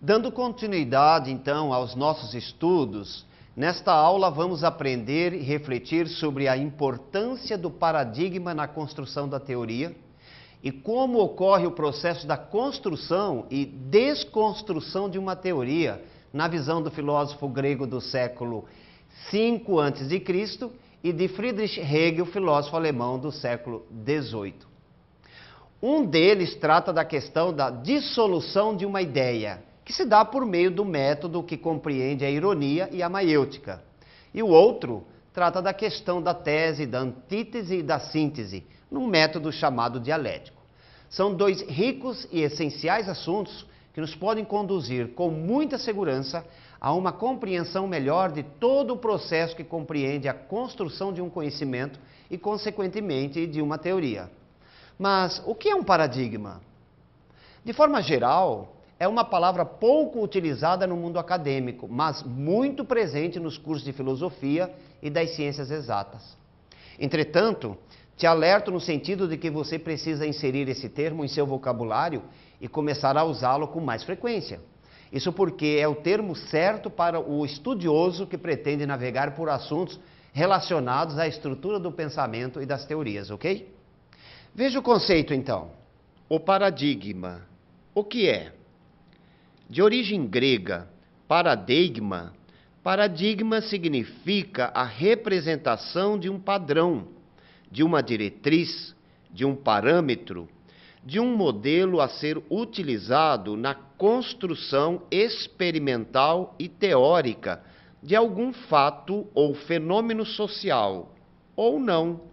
Dando continuidade, então, aos nossos estudos, nesta aula vamos aprender e refletir sobre a importância do paradigma na construção da teoria e como ocorre o processo da construção e desconstrução de uma teoria na visão do filósofo grego do século V a.C. e de Friedrich Hegel, filósofo alemão do século XVIII. Um deles trata da questão da dissolução de uma ideia, que se dá por meio do método que compreende a ironia e a maiêutica. E o outro trata da questão da tese, da antítese e da síntese, num método chamado dialético. São dois ricos e essenciais assuntos que nos podem conduzir com muita segurança a uma compreensão melhor de todo o processo que compreende a construção de um conhecimento e, consequentemente, de uma teoria. Mas o que é um paradigma? De forma geral, é uma palavra pouco utilizada no mundo acadêmico, mas muito presente nos cursos de filosofia e das ciências exatas. Entretanto, te alerto no sentido de que você precisa inserir esse termo em seu vocabulário e começar a usá-lo com mais frequência. Isso porque é o termo certo para o estudioso que pretende navegar por assuntos relacionados à estrutura do pensamento e das teorias, ok? Veja o conceito, então. O paradigma. O que é? De origem grega, paradigma significa a representação de um padrão, de uma diretriz, de um parâmetro, de um modelo a ser utilizado na construção experimental e teórica de algum fato ou fenômeno social, ou não,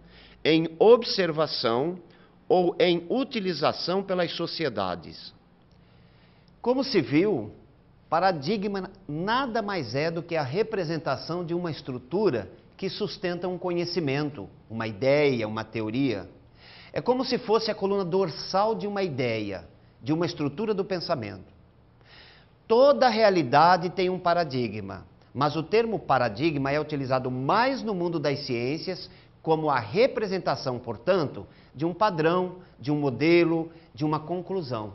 em observação ou em utilização pelas sociedades. Como se viu, paradigma nada mais é do que a representação de uma estrutura que sustenta um conhecimento, uma ideia, uma teoria. É como se fosse a coluna dorsal de uma ideia, de uma estrutura do pensamento. Toda realidade tem um paradigma, mas o termo paradigma é utilizado mais no mundo das ciências como a representação, portanto, de um padrão, de um modelo, de uma conclusão.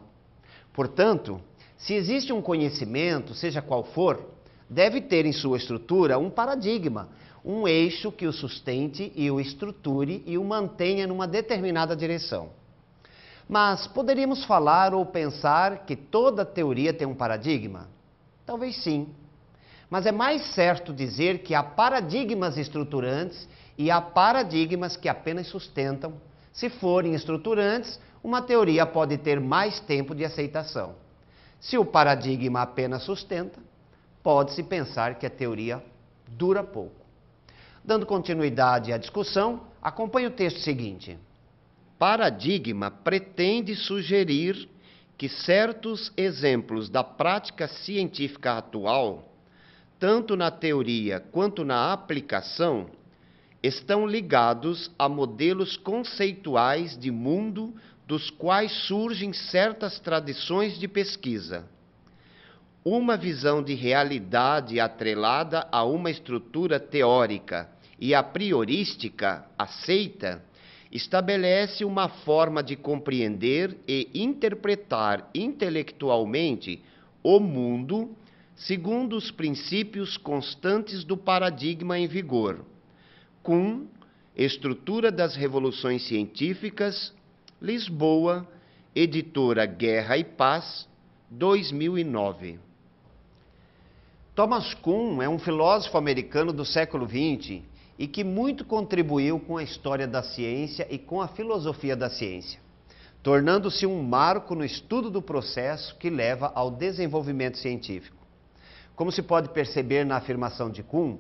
Portanto, se existe um conhecimento, seja qual for, deve ter em sua estrutura um paradigma, um eixo que o sustente e o estruture e o mantenha numa determinada direção. Mas poderíamos falar ou pensar que toda teoria tem um paradigma? Talvez sim. Mas é mais certo dizer que há paradigmas estruturantes e há paradigmas que apenas sustentam. Se forem estruturantes, uma teoria pode ter mais tempo de aceitação. Se o paradigma apenas sustenta, pode-se pensar que a teoria dura pouco. Dando continuidade à discussão, acompanhe o texto seguinte. Paradigma pretende sugerir que certos exemplos da prática científica atual, tanto na teoria quanto na aplicação, estão ligados a modelos conceituais de mundo dos quais surgem certas tradições de pesquisa. Uma visão de realidade atrelada a uma estrutura teórica e a priorística aceita estabelece uma forma de compreender e interpretar intelectualmente o mundo segundo os princípios constantes do paradigma em vigor. Kuhn, Estrutura das Revoluções Científicas, Lisboa, editora Guerra e Paz, 2009. Thomas Kuhn é um filósofo americano do século XX e que muito contribuiu com a história da ciência e com a filosofia da ciência, tornando-se um marco no estudo do processo que leva ao desenvolvimento científico. Como se pode perceber na afirmação de Kuhn,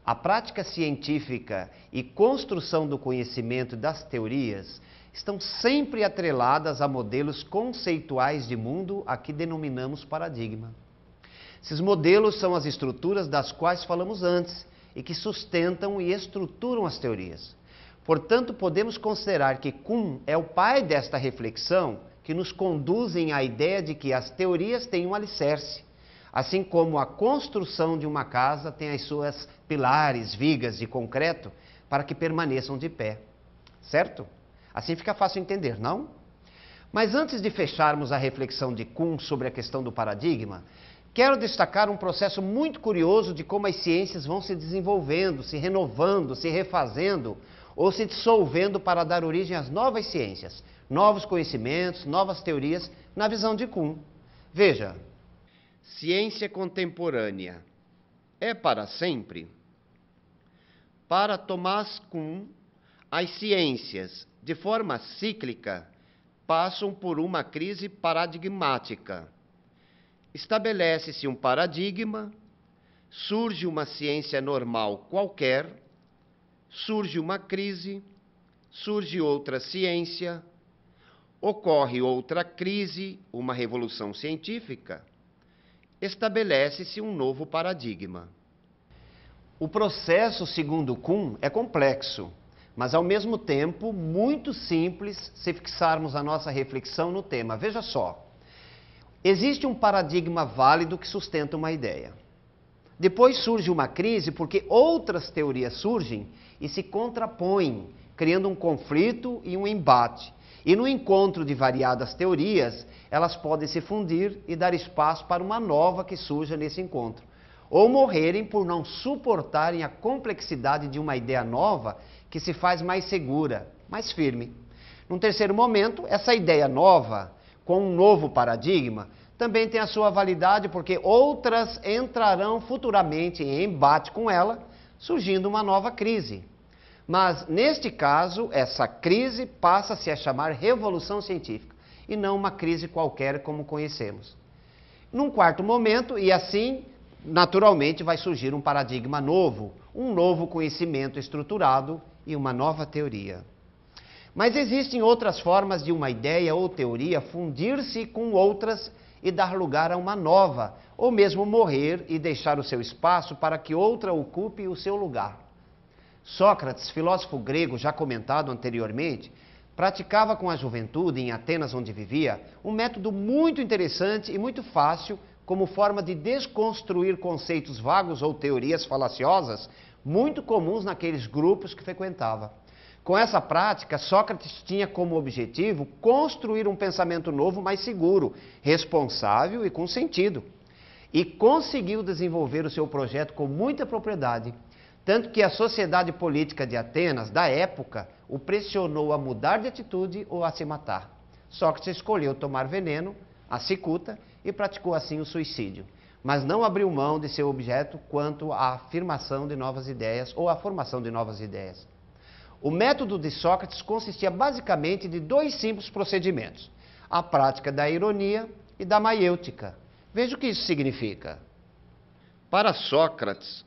a prática científica e construção do conhecimento das teorias estão sempre atreladas a modelos conceituais de mundo a que denominamos paradigma. Esses modelos são as estruturas das quais falamos antes e que sustentam e estruturam as teorias. Portanto, podemos considerar que Kuhn é o pai desta reflexão que nos conduzem à ideia de que as teorias têm um alicerce, assim como a construção de uma casa tem as suas pilares, vigas de concreto, para que permaneçam de pé. Certo? Assim fica fácil entender, não? Mas antes de fecharmos a reflexão de Kuhn sobre a questão do paradigma, quero destacar um processo muito curioso de como as ciências vão se desenvolvendo, se renovando, se refazendo ou se dissolvendo para dar origem às novas ciências, novos conhecimentos, novas teorias, na visão de Kuhn. Veja, ciência contemporânea é para sempre? Para Thomas Kuhn, as ciências, de forma cíclica, passam por uma crise paradigmática. Estabelece-se um paradigma, surge uma ciência normal qualquer, surge uma crise, surge outra ciência, ocorre outra crise, uma revolução científica, estabelece-se um novo paradigma. O processo, segundo Kuhn, é complexo, mas ao mesmo tempo muito simples se fixarmos a nossa reflexão no tema. Veja só. Existe um paradigma válido que sustenta uma ideia. Depois surge uma crise porque outras teorias surgem e se contrapõem, criando um conflito e um embate. E no encontro de variadas teorias, elas podem se fundir e dar espaço para uma nova que surja nesse encontro. Ou morrerem por não suportarem a complexidade de uma ideia nova que se faz mais segura, mais firme. Num terceiro momento, essa ideia nova, com um novo paradigma, também tem a sua validade porque outras entrarão futuramente em embate com ela, surgindo uma nova crise. Mas, neste caso, essa crise passa-se a chamar revolução científica, e não uma crise qualquer como conhecemos. Num quarto momento, e assim, naturalmente, vai surgir um paradigma novo, um novo conhecimento estruturado e uma nova teoria. Mas existem outras formas de uma ideia ou teoria fundir-se com outras e dar lugar a uma nova, ou mesmo morrer e deixar o seu espaço para que outra ocupe o seu lugar. Sócrates, filósofo grego já comentado anteriormente, praticava com a juventude, em Atenas onde vivia, um método muito interessante e muito fácil como forma de desconstruir conceitos vagos ou teorias falaciosas muito comuns naqueles grupos que frequentava. Com essa prática, Sócrates tinha como objetivo construir um pensamento novo, mais seguro, responsável e com sentido. E conseguiu desenvolver o seu projeto com muita propriedade, tanto que a sociedade política de Atenas, da época, o pressionou a mudar de atitude ou a se matar. Sócrates escolheu tomar veneno, a cicuta, e praticou assim o suicídio. Mas não abriu mão de seu objeto quanto à afirmação de novas ideias ou à formação de novas ideias. O método de Sócrates consistia basicamente de dois simples procedimentos: a prática da ironia e da maiêutica. Veja o que isso significa. Para Sócrates,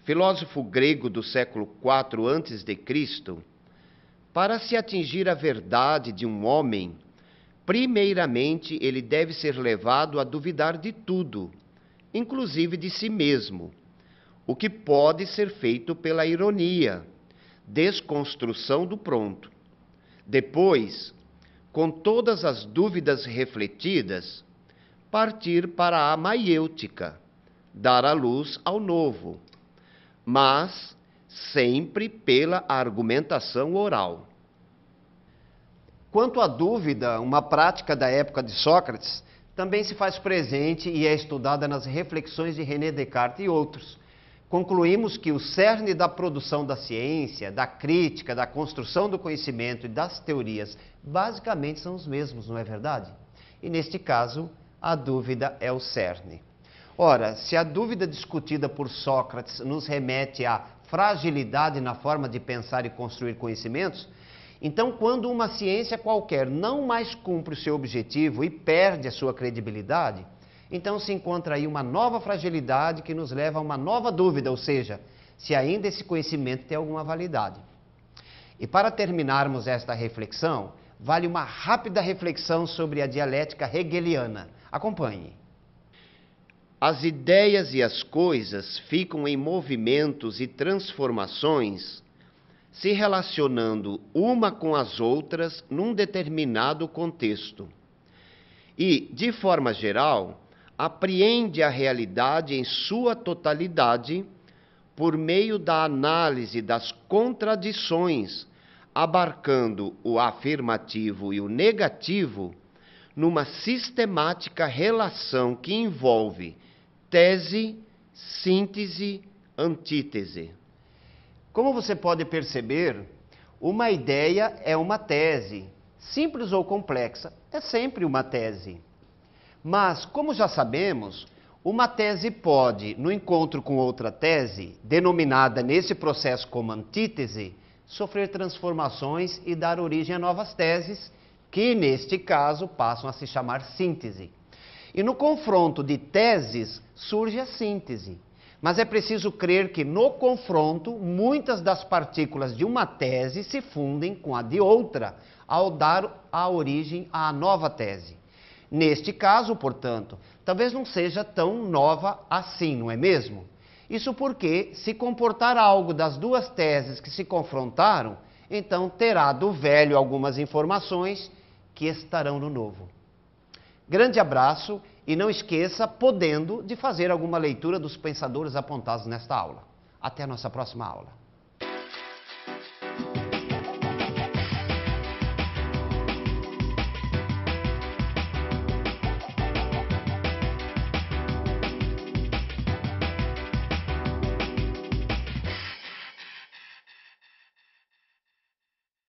filósofo grego do século IV a.C., para se atingir a verdade de um homem, primeiramente ele deve ser levado a duvidar de tudo, inclusive de si mesmo, o que pode ser feito pela ironia, desconstrução do pronto. Depois, com todas as dúvidas refletidas, partir para a maiêutica, dar a luz ao novo, mas sempre pela argumentação oral. Quanto à dúvida, uma prática da época de Sócrates também se faz presente e é estudada nas reflexões de René Descartes e outros. Concluímos que o cerne da produção da ciência, da crítica, da construção do conhecimento e das teorias, basicamente são os mesmos, não é verdade? E neste caso, a dúvida é o cerne. Ora, se a dúvida discutida por Sócrates nos remete à fragilidade na forma de pensar e construir conhecimentos, então quando uma ciência qualquer não mais cumpre o seu objetivo e perde a sua credibilidade, então se encontra aí uma nova fragilidade que nos leva a uma nova dúvida, ou seja, se ainda esse conhecimento tem alguma validade. E para terminarmos esta reflexão, vale uma rápida reflexão sobre a dialética hegeliana. Acompanhe. As ideias e as coisas ficam em movimentos e transformações, se relacionando uma com as outras num determinado contexto. E, de forma geral, apreende a realidade em sua totalidade por meio da análise das contradições, abarcando o afirmativo e o negativo numa sistemática relação que envolve tese, síntese, antítese. Como você pode perceber, uma ideia é uma tese. Simples ou complexa, é sempre uma tese. Mas, como já sabemos, uma tese pode, no encontro com outra tese, denominada nesse processo como antítese, sofrer transformações e dar origem a novas teses, que, neste caso, passam a se chamar síntese. E no confronto de teses surge a síntese. Mas é preciso crer que no confronto, muitas das partículas de uma tese se fundem com a de outra, ao dar a origem à nova tese. Neste caso, portanto, talvez não seja tão nova assim, não é mesmo? Isso porque, se comportar algo das duas teses que se confrontaram, então terá do velho algumas informações que estarão no novo. Grande abraço e não esqueça, podendo, de fazer alguma leitura dos pensadores apontados nesta aula. Até a nossa próxima aula.